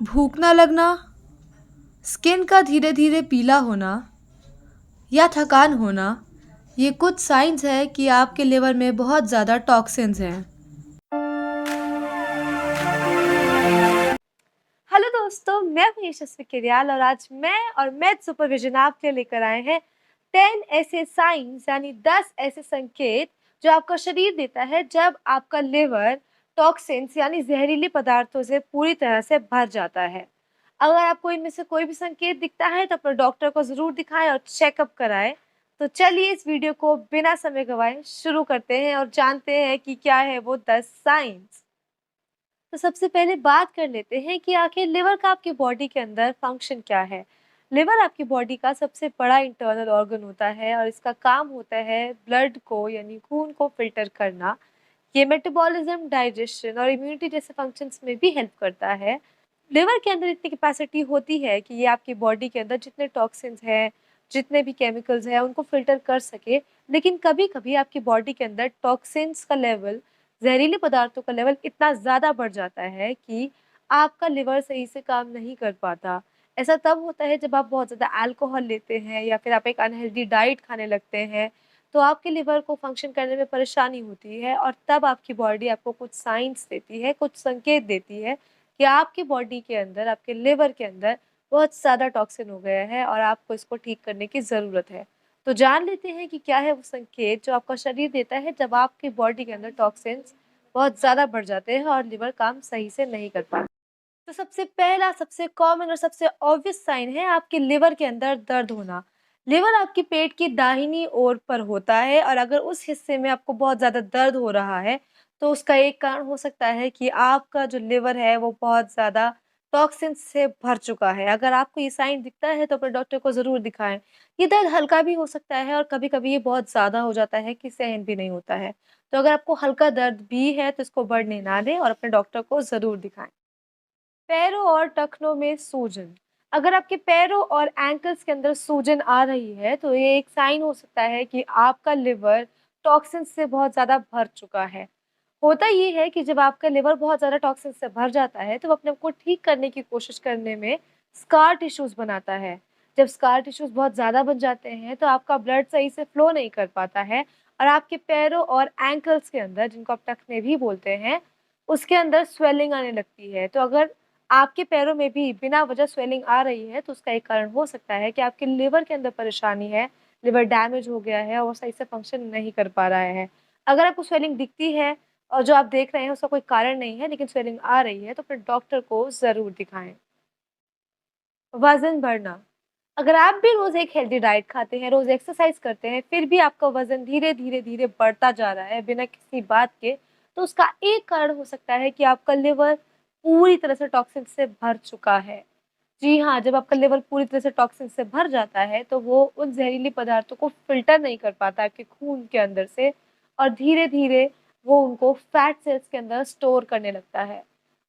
भूख ना लगना, स्किन का धीरे धीरे पीला होना या थकान होना, ये कुछ साइंस है कि आपके लिवर में बहुत ज़्यादा टॉक्सिन्स हैं। हेलो दोस्तों, मैं हूं यशस्वी किरयाल और आज मैं और मैथ सुपरविजन आपके लिए लेकर आए हैं 10 ऐसे साइंस यानी 10 ऐसे संकेत जो आपका शरीर देता है जब आपका लिवर टॉक्सिन्स यानी जहरीले पदार्थों से पूरी तरह से भर जाता है। अगर आपको इनमें से कोई भी संकेत दिखता है तो अपने डॉक्टर को जरूर दिखाएं और चेकअप कराएं। तो चलिए इस वीडियो को बिना समय गवाए शुरू करते हैं और जानते हैं कि क्या है वो 10 साइंस। तो सबसे पहले बात कर लेते हैं कि आखिर लिवर का आपकी बॉडी के अंदर फंक्शन क्या है। लिवर आपकी बॉडी का सबसे बड़ा इंटरनल ऑर्गन होता है और इसका काम होता है ब्लड को यानी खून को फिल्टर करना। ये मेटाबॉलिज्म, डाइजेशन और इम्यूनिटी जैसे फंक्शंस में भी हेल्प करता है। लिवर के अंदर इतनी कैपेसिटी होती है कि ये आपकी बॉडी के अंदर जितने टॉक्सिन्स हैं, जितने भी केमिकल्स हैं उनको फिल्टर कर सके। लेकिन कभी कभी आपकी बॉडी के अंदर टॉक्सिन्स का लेवल, जहरीले पदार्थों का लेवल इतना ज़्यादा बढ़ जाता है कि आपका लिवर सही से काम नहीं कर पाता। ऐसा तब होता है जब आप बहुत ज़्यादा अल्कोहल लेते हैं या फिर आप एक अनहेल्दी डाइट खाने लगते हैं, तो आपके लिवर को फंक्शन करने में परेशानी होती है और तब आपकी बॉडी आपको कुछ साइंस देती है, कुछ संकेत देती है कि आपकी बॉडी के अंदर, आपके लिवर के अंदर बहुत ज़्यादा टॉक्सिन हो गया है और आपको इसको ठीक करने की ज़रूरत है। तो जान लेते हैं कि क्या है वो संकेत जो आपका शरीर देता है जब आपकी बॉडी के अंदर टॉक्सिन्स बहुत ज़्यादा बढ़ जाते हैं और लिवर काम सही से नहीं कर पाता। तो सबसे पहला, सबसे कॉमन और सबसे ऑब्वियस साइन है आपके लिवर के अंदर दर्द होना। लिवर आपकी पेट की दाहिनी ओर पर होता है और अगर उस हिस्से में आपको बहुत ज़्यादा दर्द हो रहा है, तो उसका एक कारण हो सकता है कि आपका जो लिवर है वो बहुत ज़्यादा टॉक्सिन से भर चुका है। अगर आपको ये साइन दिखता है तो अपने डॉक्टर को ज़रूर दिखाएँ। ये दर्द हल्का भी हो सकता है और कभी-कभी ये बहुत ज़्यादा हो जाता है कि सहन भी नहीं होता है। तो अगर आपको हल्का दर्द भी है तो इसको बढ़ने ना दें और अपने डॉक्टर को ज़रूर दिखाएँ। पैरों और टखनों में सूजन। अगर आपके पैरों और एंकल्स के अंदर सूजन आ रही है, तो ये एक साइन हो सकता है कि आपका लिवर टॉक्सिन से बहुत ज़्यादा भर चुका है। होता ये है कि जब आपका लिवर बहुत ज़्यादा टॉक्सिन से भर जाता है, तो वो अपने आप को ठीक करने की कोशिश करने में स्कार टिश्यूज़ बनाता है। जब स्कार टिश्यूज़ बहुत ज़्यादा बन जाते हैं, तो आपका ब्लड सही से फ्लो नहीं कर पाता है और आपके पैरों और एंकल्स के अंदर, जिनको आप टखने भी बोलते हैं, उसके अंदर स्वेलिंग आने लगती है। तो अगर आपके पैरों में भी बिना वजह स्वेलिंग आ रही है, तो उसका एक कारण हो सकता है कि आपके लिवर के अंदर परेशानी है, लिवर डैमेज हो गया है और वो सही से फंक्शन नहीं कर पा रहा है। अगर आपको स्वेलिंग दिखती है और जो आप देख रहे हैं उसका कोई कारण नहीं है, लेकिन स्वेलिंग आ रही है, तो फिर डॉक्टर को ज़रूर दिखाएँ। वज़न बढ़ना। अगर आप भी रोज़ एक हेल्दी डाइट खाते हैं, रोज़ एक्सरसाइज़ करते हैं, फिर भी आपका वज़न धीरे-धीरे बढ़ता जा रहा है बिना किसी बात के, तो उसका एक कारण हो सकता है कि आपका लिवर पूरी तरह से टॉक्सिन से भर चुका है। जी हाँ, जब आपका लिवर पूरी तरह से टॉक्सिन से भर जाता है, तो वो उन ज़हरीले पदार्थों को फ़िल्टर नहीं कर पाता आपके खून के अंदर से और धीरे-धीरे वो उनको फैट सेल्स के अंदर स्टोर करने लगता है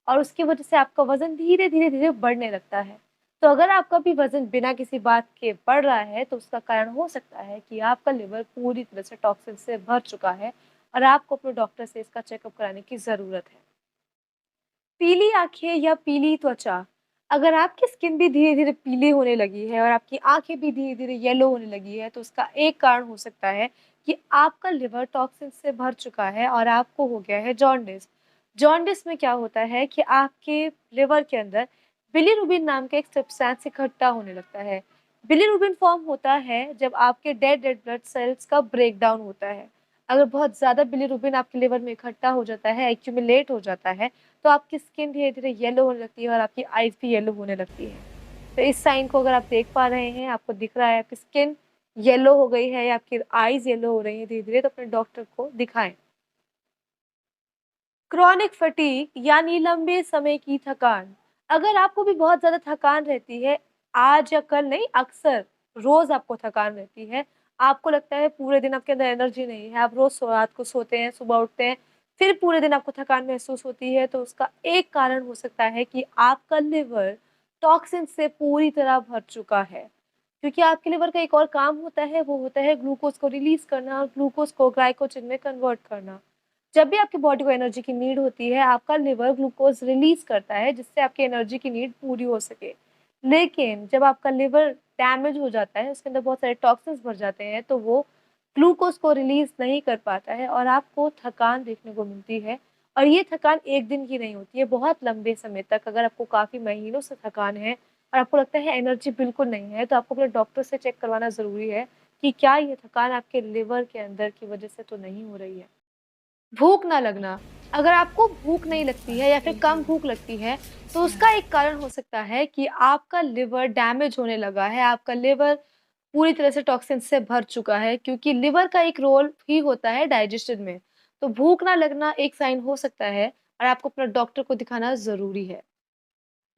और उसकी वजह से आपका वज़न धीरे-धीरे बढ़ने लगता है। तो अगर आपका भी वज़न बिना किसी बात के बढ़ रहा है, तो उसका कारण हो सकता है कि आपका लिवर पूरी तरह से टॉक्सिन से भर चुका है और आपको अपने डॉक्टर से इसका चेकअप कराने की ज़रूरत है। पीली आँखें या पीली त्वचा। अगर आपकी स्किन भी धीरे-धीरे पीली होने लगी है और आपकी आँखें भी धीरे-धीरे येलो होने लगी है, तो उसका एक कारण हो सकता है कि आपका लिवर टॉक्सिन से भर चुका है और आपको हो गया है जॉन्डिस। जॉन्डिस में क्या होता है कि आपके लिवर के अंदर बिलीरुबिन नाम का एक सब्सटेंस इकट्ठा होने लगता है। बिलीरुबिन फॉर्म होता है जब आपके डेड रेड ब्लड सेल्स का ब्रेकडाउन होता है। अगर बहुत ज़्यादा बिलीरुबिन आपके लिवर में इकट्ठा हो जाता है, एक्यूमुलेट हो जाता है, तो आपकी स्किन धीरे-धीरे येलो होने लगती है और आपकी आईज़ भी येलो होने लगती है। तो इस साइन को अगर आप देख पा रहे हैं, आपको दिख रहा है आपकी स्किन येलो हो गई है या आपकी आईज़ येलो हो रही हैं धीरे-धीरे, तो अपने डॉक्टर को दिखाएँ। क्रॉनिक फटीग यानी लंबे समय की थकान। अगर आपको भी बहुत ज़्यादा थकान रहती है, आज या कल नहीं, अक्सर रोज़ आपको थकान रहती है, आपको लगता है पूरे दिन आपके अंदर एनर्जी नहीं है, आप रोज़ रात को सोते हैं, सुबह उठते हैं, फिर पूरे दिन आपको थकान महसूस होती है, तो उसका एक कारण हो सकता है कि आपका लिवर टॉक्सिन से पूरी तरह भर चुका है। क्योंकि आपके लिवर का एक और काम होता है, वो होता है ग्लूकोज़ को रिलीज़ करना और ग्लूकोज़ को ग्लाइकोजन में कन्वर्ट करना। जब भी आपकी बॉडी को एनर्जी की नीड होती है, आपका लिवर ग्लूकोज़ रिलीज़ करता है जिससे आपकी एनर्जी की नीड पूरी हो सके। लेकिन जब आपका लिवर डैमेज हो जाता है, उसके अंदर बहुत सारे टॉक्सिन्स भर जाते हैं, तो वो ग्लूकोज़ को रिलीज़ नहीं कर पाता है और आपको थकान देखने को मिलती है। और ये थकान 1 दिन की नहीं होती है, बहुत लंबे समय तक अगर आपको काफ़ी महीनों से थकान है और आपको लगता है एनर्जी बिल्कुल नहीं है, तो आपको अपने डॉक्टर से चेक करवाना ज़रूरी है कि क्या ये थकान आपके लिवर के अंदर की वजह से तो नहीं हो रही है। भूख ना लगना, अगर आपको भूख नहीं लगती है या फिर कम भूख लगती है, तो उसका एक कारण हो सकता है कि आपका लिवर डैमेज होने लगा है, आपका लिवर पूरी तरह से टॉक्सिन से भर चुका है क्योंकि लिवर का एक रोल ही होता है डाइजेशन में। तो भूख ना लगना एक साइन हो सकता है और आपको अपना डॉक्टर को दिखाना ज़रूरी है।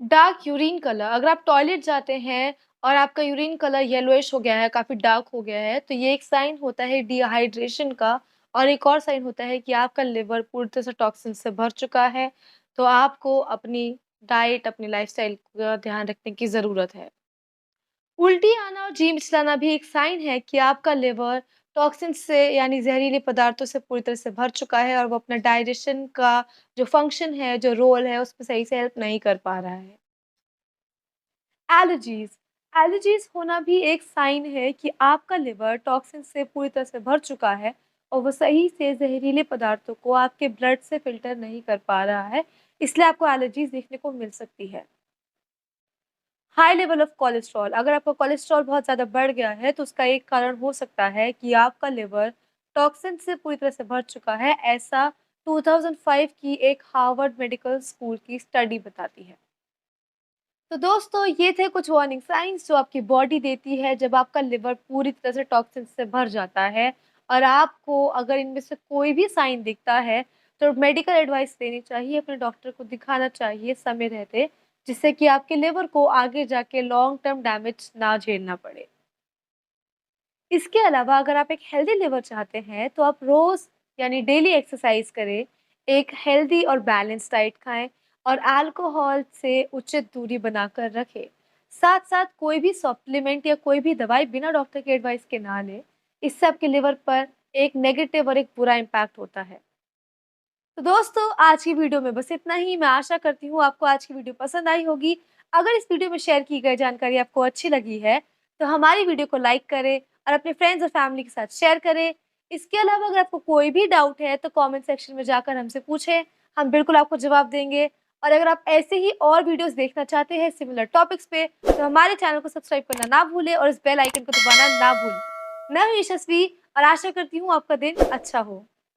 डार्क यूरिन कलर, अगर आप टॉयलेट जाते हैं और आपका यूरिन कलर येलोइश हो गया है, काफ़ी डार्क हो गया है, तो ये एक साइन होता है डिहाइड्रेशन का। और एक और साइन होता है कि आपका लिवर पूरी तरह से टॉक्सिन से भर चुका है। तो आपको अपनी डाइट, अपनी लाइफ़स्टाइल का ध्यान रखने की ज़रूरत है। उल्टी आना और जी मिचलाना भी एक साइन है कि आपका लिवर टॉक्सिन से यानी ज़हरीले पदार्थों से पूरी तरह से भर चुका है और वो अपना डाइजेशन का जो फ़ंक्शन है, जो रोल है, उसमें सही से हेल्प नहीं कर पा रहा है। एलर्जीज़, एलर्जीज़ होना भी एक साइन है कि आपका लिवर टॉक्सिन से पूरी तरह से भर चुका है और वो सही से ज़हरीले पदार्थों को आपके ब्लड से फ़िल्टर नहीं कर पा रहा है, इसलिए आपको एलर्जीज़ देखने को मिल सकती है। हाई लेवल ऑफ कोलेस्ट्रॉल, अगर आपका कोलेस्ट्रॉल बहुत ज़्यादा बढ़ गया है, तो उसका एक कारण हो सकता है कि आपका लिवर टॉक्सिन से पूरी तरह से भर चुका है, ऐसा 2005 की एक हार्वर्ड मेडिकल स्कूल की स्टडी बताती है। तो दोस्तों ये थे कुछ वार्निंग साइंस जो आपकी बॉडी देती है जब आपका लिवर पूरी तरह से टॉक्सिन से भर जाता है और आपको अगर इनमें से कोई भी साइन दिखता है तो मेडिकल एडवाइस लेनी चाहिए, अपने डॉक्टर को दिखाना चाहिए समय रहते, जिससे कि आपके लिवर को आगे जाके लॉन्ग टर्म डैमेज ना झेलना पड़े। इसके अलावा अगर आप एक हेल्दी लिवर चाहते हैं तो आप रोज़ यानी डेली एक्सरसाइज करें, एक हेल्दी और बैलेंस डाइट खाएं और अल्कोहल से उचित दूरी बनाकर रखें। साथ-साथ कोई भी सप्लीमेंट या कोई भी दवाई बिना डॉक्टर के एडवाइस के ना लें, इससे आपके लिवर पर एक नेगेटिव और एक बुरा इम्पैक्ट होता है। तो दोस्तों आज की वीडियो में बस इतना ही। मैं आशा करती हूँ आपको आज की वीडियो पसंद आई होगी। अगर इस वीडियो में शेयर की गई जानकारी आपको अच्छी लगी है, तो हमारी वीडियो को लाइक करें और अपने फ्रेंड्स और फैमिली के साथ शेयर करें। इसके अलावा अगर आपको कोई भी डाउट है तो कमेंट सेक्शन में जाकर हमसे पूछें, हम बिल्कुल आपको जवाब देंगे। और अगर आप ऐसे ही और वीडियोज़ देखना चाहते हैं सिमिलर टॉपिक्स पे, तो हमारे चैनल को सब्सक्राइब करना ना भूलें और इस बेल आइकन को दबाना ना भूलें। मैं हूँ यशस्वी और आशा करती हूँ आपका दिन अच्छा हो।